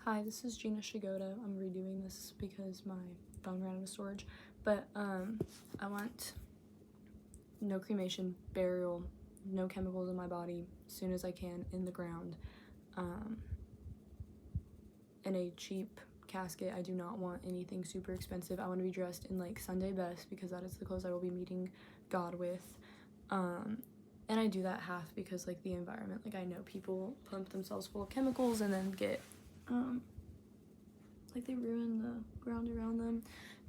Hi, this is Gina Shigoda. I'm redoing this because my phone ran out of storage. But I want no cremation, burial, no chemicals in my body as soon as I can in the ground. In a cheap casket. I do not want anything super expensive. I want to be dressed in like Sunday best because that is the clothes I will be meeting God with. And I do that half because like the environment, like I know people pump themselves full of chemicals and then get like they ruin the ground around them.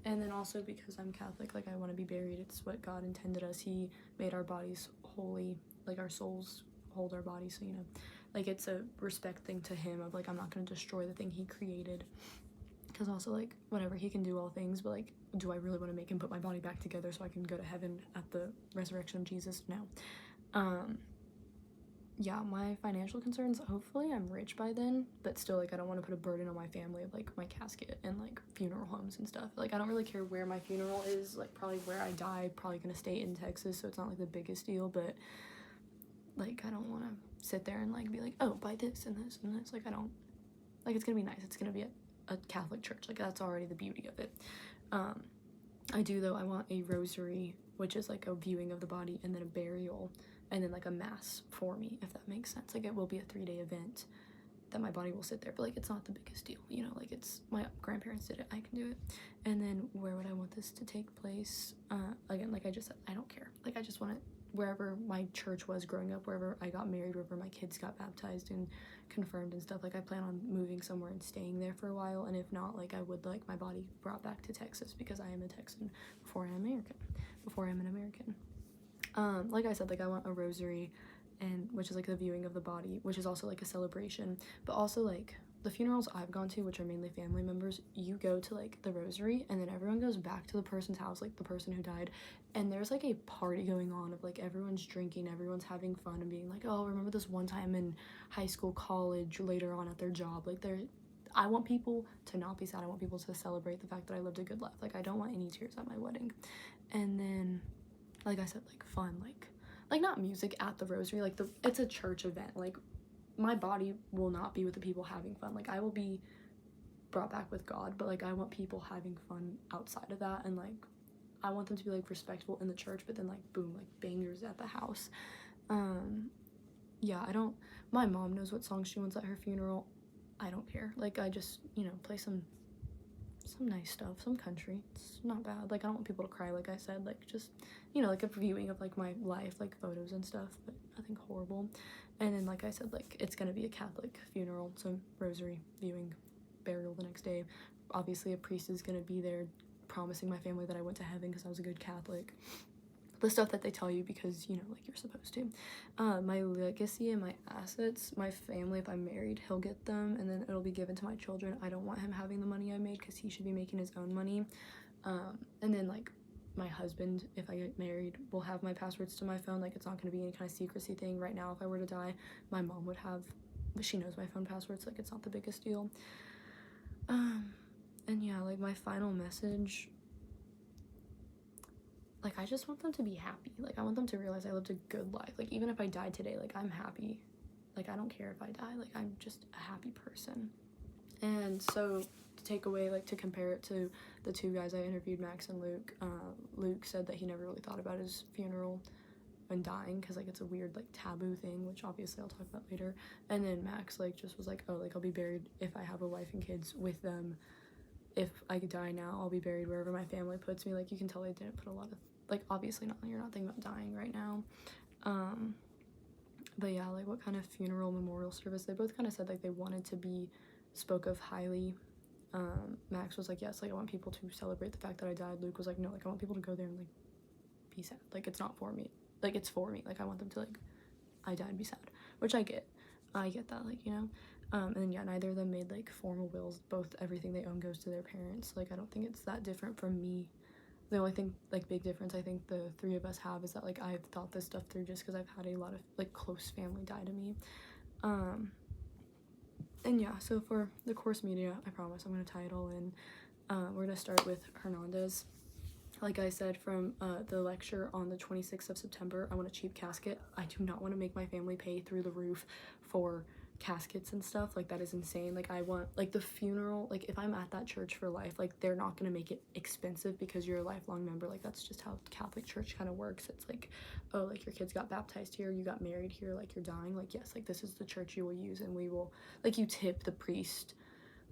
And then also because I'm Catholic, like I want to be buried. It's what God intended us. He made our bodies holy, like our souls hold our bodies, so like it's a respect thing to him of like I'm not going to destroy the thing he created, because also like whatever, he can do all things, but like do I really want to make him put my body back together so I can go to heaven at the resurrection of Jesus? No. Yeah, my financial concerns, hopefully I'm rich by then, but still like I don't want to put a burden on my family of like my casket and like funeral homes and stuff. Like I don't really care where my funeral is, like probably where I die, probably gonna stay in Texas, so it's not like the biggest deal, but like I don't want to sit there and like be like, oh, buy this and this and this. Like I don't, like it's gonna be nice, it's gonna be a Catholic church, like that's already the beauty of it. I do though, I want a rosary, which is like a viewing of the body, and then a burial, and then like a mass for me, if that makes sense. Like it will be a 3-day event that my body will sit there, but like it's not the biggest deal, you know, like it's my grandparents did it, I can do it. And then where would I want this to take place? Again, like I just said, I don't care. Like I just want it wherever my church was growing up, wherever I got married, wherever my kids got baptized and confirmed and stuff. Like I plan on moving somewhere and staying there for a while, and if not, like I would like my body brought back to Texas because I am a Texan before I'm an American. Like I said, like I want a rosary, and which is like the viewing of the body, which is also like a celebration, but also like the funerals I've gone to, which are mainly family members, you go to like the rosary and then everyone goes back to the person's house, like the person who died, and there's like a party going on of like everyone's drinking, everyone's having fun and being like, oh, remember this one time in high school, college, later on at their job. Like I want people to not be sad. I want people to celebrate the fact that I lived a good life. Like I don't want any tears at my wedding. And then like I said, like fun, like not music at the rosary, like it's a church event. Like my body will not be with the people having fun. Like I will be brought back with God, but like I want people having fun outside of that, and like I want them to be like respectful in the church, but then like boom, like bangers at the house. Yeah, I don't, my mom knows what song she wants at her funeral. I don't care. Like I just, play some nice stuff, some country. It's not bad. Like I don't want people to cry, like I said, like just, like a viewing of like my life, like photos and stuff, but nothing horrible. And then like I said, like it's gonna be a Catholic funeral, so rosary, viewing, burial the next day. Obviously a priest is gonna be there promising my family that I went to heaven because I was a good Catholic. The stuff that they tell you because like you're supposed to. My legacy and my assets, my family, if I'm married, he'll get them, and then it'll be given to my children. I don't want him having the money I made because he should be making his own money. And then like my husband, if I get married, will have my passwords to my phone. Like it's not going to be any kind of secrecy thing. Right now, if I were to die, my mom would have, but she knows my phone passwords. Like it's not the biggest deal. And yeah, like my final message, like I just want them to be happy. Like I want them to realize I lived a good life. Like even if I died today, like I'm happy. Like I don't care if I die. Like I'm just a happy person. And so to take away, like to compare it to the two guys I interviewed, Max and Luke, Luke said that he never really thought about his funeral and dying because like it's a weird like taboo thing, which obviously I'll talk about later. And then Max like just was like, oh, like I'll be buried if I have a wife and kids with them. If I die now, I'll be buried wherever my family puts me. Like you can tell they didn't put a lot of, like obviously not, you're not thinking about dying right now. But yeah, like what kind of funeral memorial service, they both kind of said like they wanted to be spoke of highly. Max was like, yes, like I want people to celebrate the fact that I died. Luke was like, no, like I want people to go there and like be sad. Like it's not for me, like it's for me. Like I want them to like, I died, be sad, which I get that, like and then yeah, neither of them made like formal wills. Both, everything they own goes to their parents. Like I don't think it's that different from me. The only thing, like big difference I think the three of us have is that like I've thought this stuff through just because I've had a lot of like close family die to me. And yeah, so for the course media, I promise I'm gonna tie it all in. We're gonna start with Hernandez. Like I said from the lecture on the 26th of September, I want a cheap casket. I do not want to make my family pay through the roof for caskets and stuff, like that is insane. Like I want, like the funeral, like if I'm at that church for life, like they're not gonna make it expensive because you're a lifelong member. Like that's just how Catholic Church kind of works. It's like, oh, like your kids got baptized here, you got married here, like you're dying, like yes, like this is the church you will use, and we will, like, you tip the priest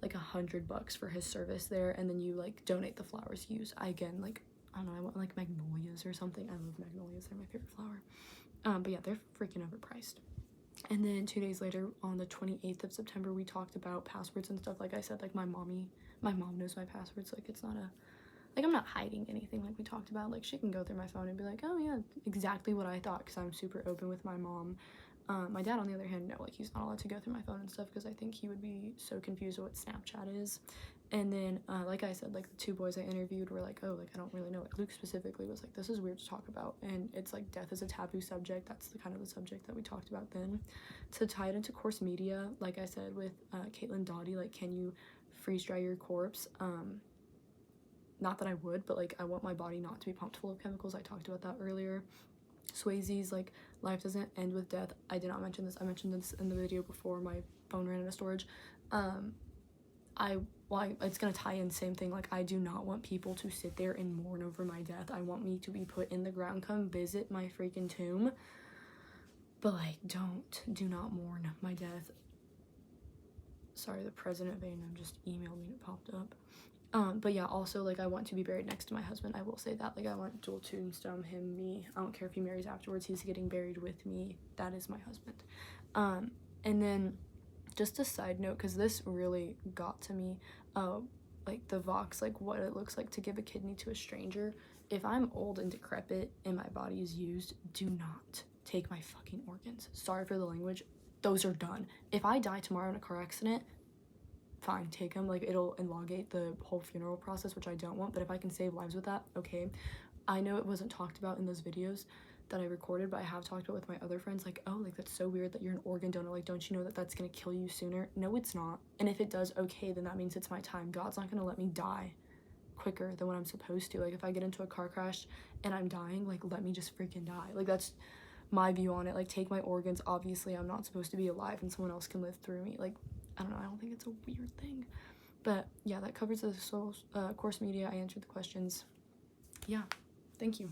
like $100 for his service there, and then you like donate the flowers you use. Again, like I don't know, I want like magnolias or something. I love magnolias, they're my favorite flower. But yeah, they're freaking overpriced. And then 2 days later, on the 28th of September, we talked about passwords and stuff. Like I said, like my mom knows my passwords. Like it's not a, like I'm not hiding anything like we talked about. Like she can go through my phone and be like, oh yeah, exactly what I thought, because I'm super open with my mom. My dad, on the other hand, no, like he's not allowed to go through my phone and stuff because I think he would be so confused with what Snapchat is. And then, like I said, like the 2 boys I interviewed were like, oh, like I don't really know. Like Luke specifically was like, this is weird to talk about, and it's like death is a taboo subject. That's the kind of the subject that we talked about then. To tie it into course media, like I said with Caitlin Doughty, like, can you freeze dry your corpse? Not that I would, but like I want my body not to be pumped full of chemicals. I talked about that earlier. Swayze's like life doesn't end with death. I did not mention this. I mentioned this in the video before my phone ran out of storage. It's gonna tie in, same thing. Like I do not want people to sit there and mourn over my death. I want me to be put in the ground. Come visit my freaking tomb, but like do not mourn my death. Sorry, the president of A&M just emailed me and it popped up. But yeah, also like I want to be buried next to my husband. I will say that, like I want dual tombstone, him, me. I don't care if he marries afterwards, he's getting buried with me. That is my husband. And then just a side note, because this really got to me, like the Vox, like what it looks like to give a kidney to a stranger. If I'm old and decrepit and my body is used, do not take my fucking organs. Sorry for the language, those are done. If I die tomorrow in a car accident, fine, take them. Like it'll elongate the whole funeral process, which I don't want, but if I can save lives with that, okay. I know it wasn't talked about in those videos that I recorded, but I have talked about with my other friends, like, oh, like that's so weird that you're an organ donor, like don't you know that that's gonna kill you sooner? No, it's not. And if it does, okay, then that means it's my time. God's not gonna let me die quicker than what I'm supposed to. Like if I get into a car crash and I'm dying, like let me just freaking die. Like that's my view on it. Like take my organs. Obviously I'm not supposed to be alive and someone else can live through me. Like I don't know, I don't think it's a weird thing. But yeah, that covers the course media. I answered the questions. Yeah, thank you.